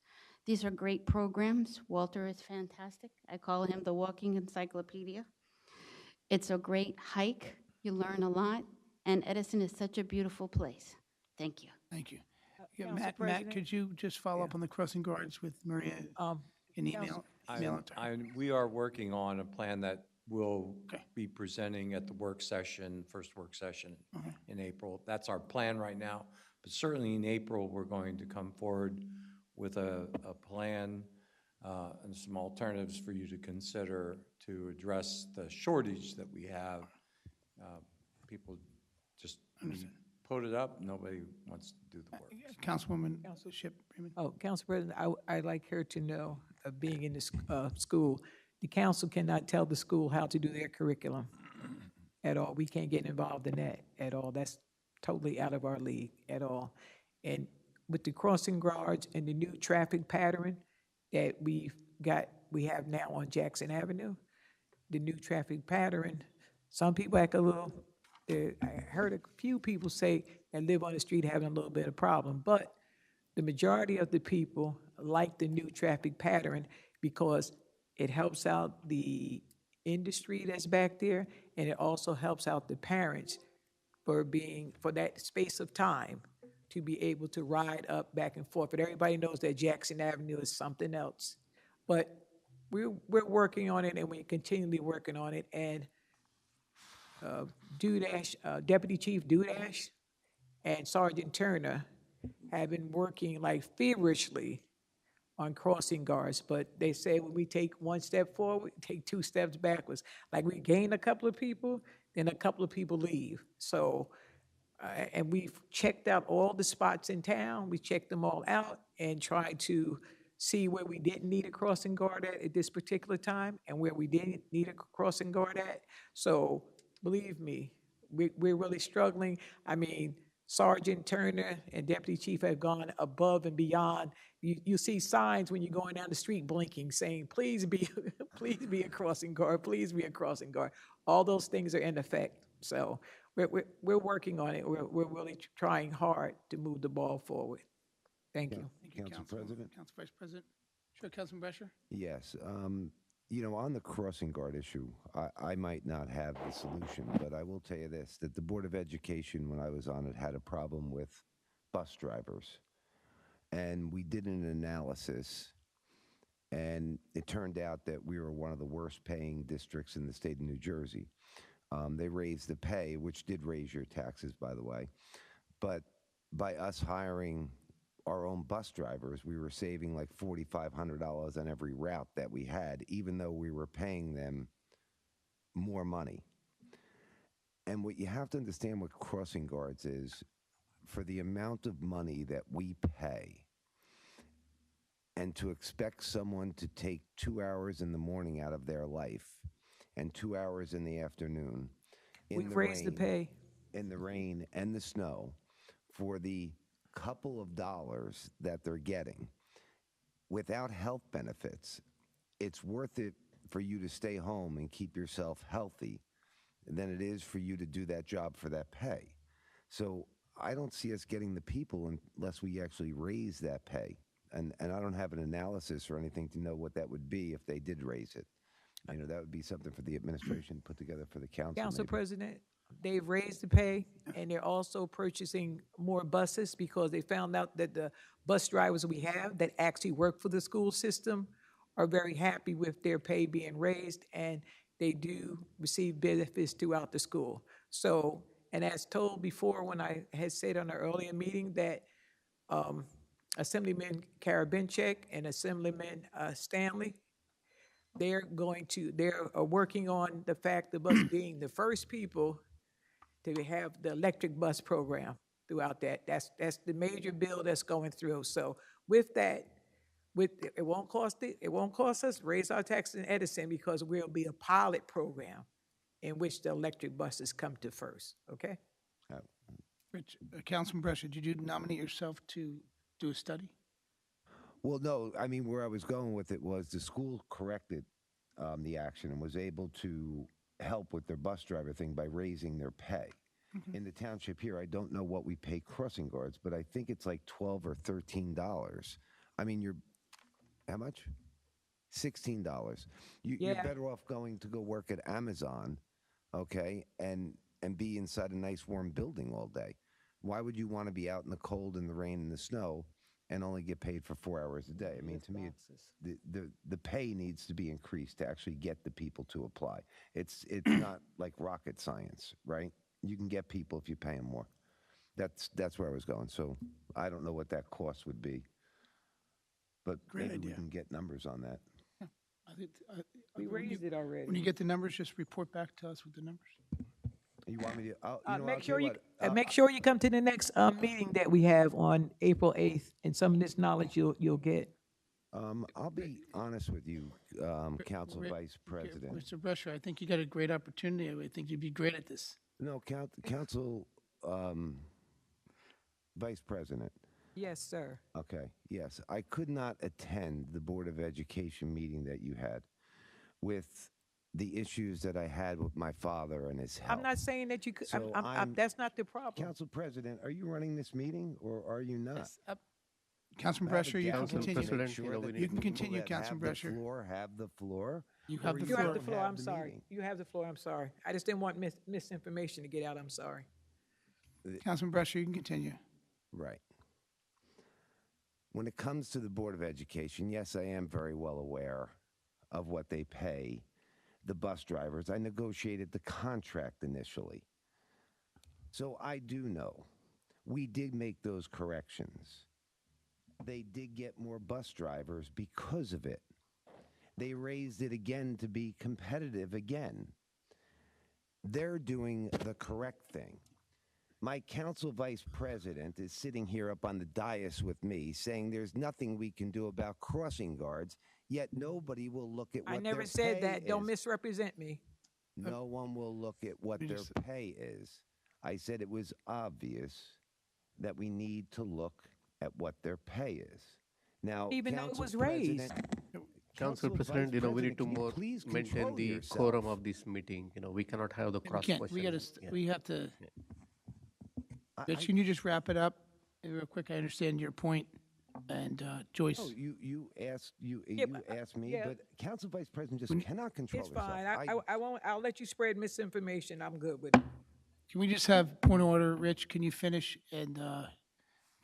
These are great programs. Walter is fantastic. I call him the walking encyclopedia. It's a great hike. You learn a lot. And Edison is such a beautiful place. Thank you. Thank you. Yeah, Matt, could you just follow up on the crossing guards with Maria in email? We are working on a plan that we'll be presenting at the first work session in April. That's our plan right now. But certainly in April, we're going to come forward with a plan and some alternatives for you to consider to address the shortage that we have. People just put it up, nobody wants to do the work. Councilwoman Ship Freeman. Oh, Council President, I'd like her to know, being in this school, the council cannot tell the school how to do their curriculum at all. We can't get involved in that at all. That's totally out of our league at all. And with the crossing guards and the new traffic pattern that we have now on Jackson Avenue, the new traffic pattern, some people act a little, I heard a few people say that live on the street having a little bit of problem, but the majority of the people like the new traffic pattern because it helps out the industry that's back there, and it also helps out the parents for that space of time to be able to ride up back and forth. But everybody knows that Jackson Avenue is something else. But we're working on it, and we're continually working on it. And Deputy Chief Dudash and Sergeant Turner have been working like feverishly on crossing guards, but they say when we take one step forward, we take 2 steps backwards. Like we gain a couple of people, then a couple of people leave. So, and we've checked out all the spots in town. We checked them all out and tried to see where we didn't need a crossing guard at this particular time and where we didn't need a crossing guard at. So believe me, we're really struggling. I mean, Sergeant Turner and Deputy Chief have gone above and beyond. You see signs when you're going down the street blinking saying, please be a crossing guard, please be a crossing guard. All those things are in effect. So we're working on it. We're really trying hard to move the ball forward. Thank you. Thank you, Council President? Council Vice President. Sure, Councilman Brescher? Yes. You know, on the crossing guard issue, I might not have the solution, but I will tell you this, that the Board of Education, when I was on it, had a problem with bus drivers. And we did an analysis, and it turned out that we were one of the worst paying districts in the state of New Jersey. They raised the pay, which did raise your taxes, by the way. But by us hiring our own bus drivers, we were saving like $4,500 on every route that we had, even though we were paying them more money. And what you have to understand with crossing guards is, for the amount of money that we pay, and to expect someone to take 2 hours in the morning out of their life and 2 hours in the afternoon We've raised the pay. in the rain and the snow for the couple of dollars that they're getting without health benefits, it's worth it for you to stay home and keep yourself healthy than it is for you to do that job for that pay. So I don't see us getting the people unless we actually raise that pay. And I don't have an analysis or anything to know what that would be if they did raise it. You know, that would be something for the administration to put together for the council. Council maybe. President, they've raised the pay, and they're also purchasing more buses because they found out that the bus drivers we have that actually work for the school system are very happy with their pay being raised, and they do receive benefits throughout the school. So, and as told before when I had said on an earlier meeting that Assemblyman Karabenchek and Assemblyman Stanley, they're working on the fact of us being the first people to have the electric bus program throughout that. That's the major bill that's going through. So with that, it won't cost us raise our taxes in Edison because we'll be a pilot program in which the electric buses come to first. Okay. Rich, Councilman Brescher, did you nominate yourself to do a study? Well, no, I mean, where I was going with it was the school corrected the action and was able to help with their bus driver thing by raising their pay. In the township here, I don't know what we pay crossing guards, but I think it's like $12 or $13. I mean, how much? $16. You're better off going to go work at Amazon, okay, and be inside a nice warm building all day. Why would you want to be out in the cold and the rain and the snow and only get paid for 4 hours a day? I mean, to me, the pay needs to be increased to actually get the people to apply. It's not like rocket science, right? You can get people if you pay them more. That's where I was going. So I don't know what that cost would be, but maybe we can get numbers on that. We raised it already. When you get the numbers, just report back to us with the numbers. You want me to? Make sure you come to the next meeting that we have on April 8th, and some of this knowledge you'll get. I'll be honest with you, Council Vice President. Mr. Brescher, I think you got a great opportunity. I think you'd be great at this. No, Council Vice President. Yes, sir. Okay, yes. I could not attend the Board of Education meeting that you had with the issues that I had with my father and his health. I'm not saying that you could. So that's not the problem. Council President, are you running this meeting or are you not? Councilman Brescher, you can continue. You can continue, Councilman Brescher. Have the floor. You have the You floor. have the floor. I'm sorry. You have the floor. I'm sorry. I just didn't want misinformation to get out. I'm sorry. Councilman Brescher, you can continue. Right. When it comes to the Board of Education, yes, I am very well aware of what they pay the bus drivers. I negotiated the contract initially. So I do know we did make those corrections. They did get more bus drivers because of it. They raised it again to be competitive again. They're doing the correct thing. My council vice president is sitting here up on the dais with me saying there's nothing we can do about crossing guards, yet nobody will look at what I never their said pay that. Don't is. misrepresent me. No one will look at what their pay is. I said it was obvious that we need to look at what their pay is. Now, Even though it Council was raised. President- Council President, Vice we need to can you more please maintain control the yourself? quorum of this meeting. We cannot have the cross We questions. we have to. Rich, can you just wrap it up real quick? I understand your point. And Joyce? Oh, you asked but, asked me, yeah. but Council Vice President just cannot control It's herself. fine. I won't, I'll let you spread misinformation. I'm good with it. Can we just have point of order? Rich, can you finish? And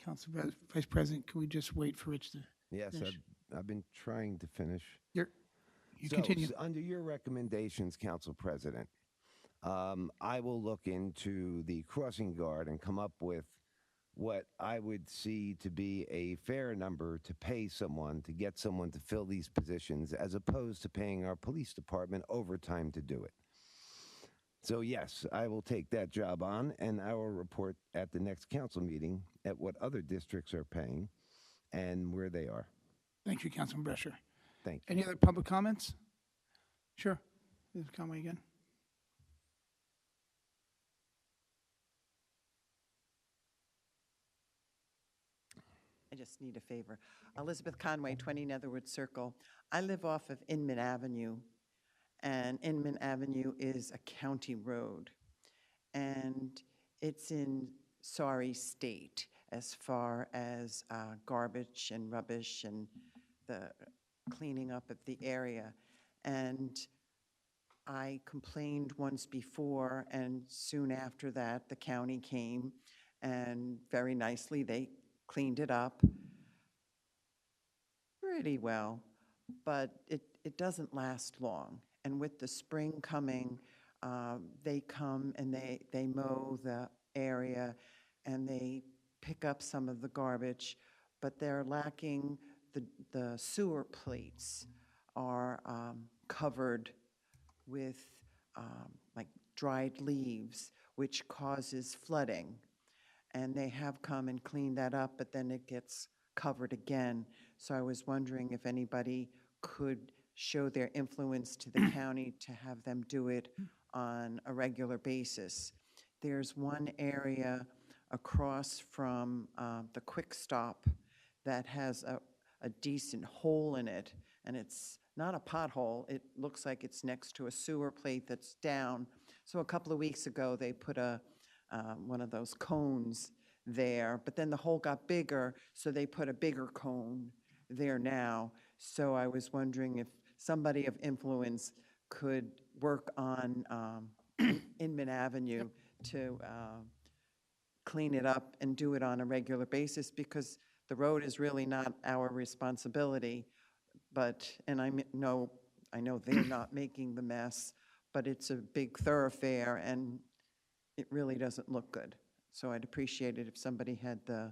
Council Vice President, can we just wait for Rich to Yes, finish? I've been trying to finish. You So, continue. under your recommendations, Council President, I will look into the crossing guard and come up with what I would see to be a fair number to pay someone to get someone to fill these positions, as opposed to paying our police department overtime to do it. So yes, I will take that job on, and I will report at the next council meeting at what other districts are paying and where they are. Thank you, Councilman Brescher. Thank you. Any other public comments? Sure. Ms. Conway again. I just need a favor. Elizabeth Conway, 20 Netherwood Circle. I live off of Inman Avenue, and Inman Avenue is a county road. And it's in sorry state as far as garbage and rubbish and the cleaning up of the area. And I complained once before, and soon after that, the county came, and very nicely, they cleaned it up pretty well, but it doesn't last long. And with the spring coming, they come and they mow the area and they pick up some of the garbage, but they're lacking the sewer plates are covered with like dried leaves, which causes flooding. And they have come and cleaned that up, but then it gets covered again. So I was wondering if anybody could show their influence to the county to have them do it on a regular basis. There's one area across from the Quick Stop that has a decent hole in it, and it's not a pothole. It looks like it's next to a sewer plate that's down. So a couple of weeks ago, they put one of those cones there, but then the hole got bigger, so they put a bigger cone there now. So I was wondering if somebody of influence could work on Inman Avenue to clean it up and do it on a regular basis, because the road is really not our responsibility, and I know they're not making the mess, but it's a big thoroughfare and it really doesn't look good. So I'd appreciate it if somebody had the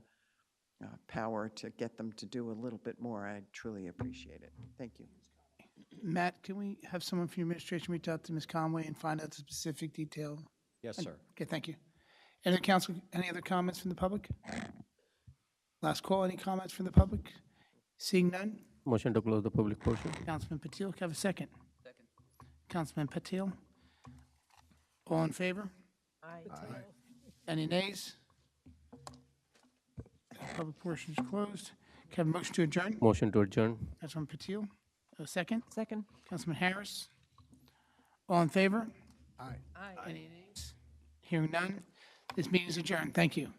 power to get them to do a little bit more. I'd truly appreciate it. Thank you. Matt, can we have someone from your administration reach out to Ms. Conway and find out the specific detail? Yes, sir. Okay, thank you. Any other comments from the public? Last call, any comments from the public? Seeing none? Motion to close the public portion. Councilman Patil, can I have a second? Second. Councilman Patil? All in favor? Aye. Any nays? Public portion is closed. Can I have a motion to adjourn? Motion to adjourn. Councilman Patil, a second? Second. Councilman Harris? All in favor? Aye. Any nays? Hearing none, this meeting is adjourned. Thank you.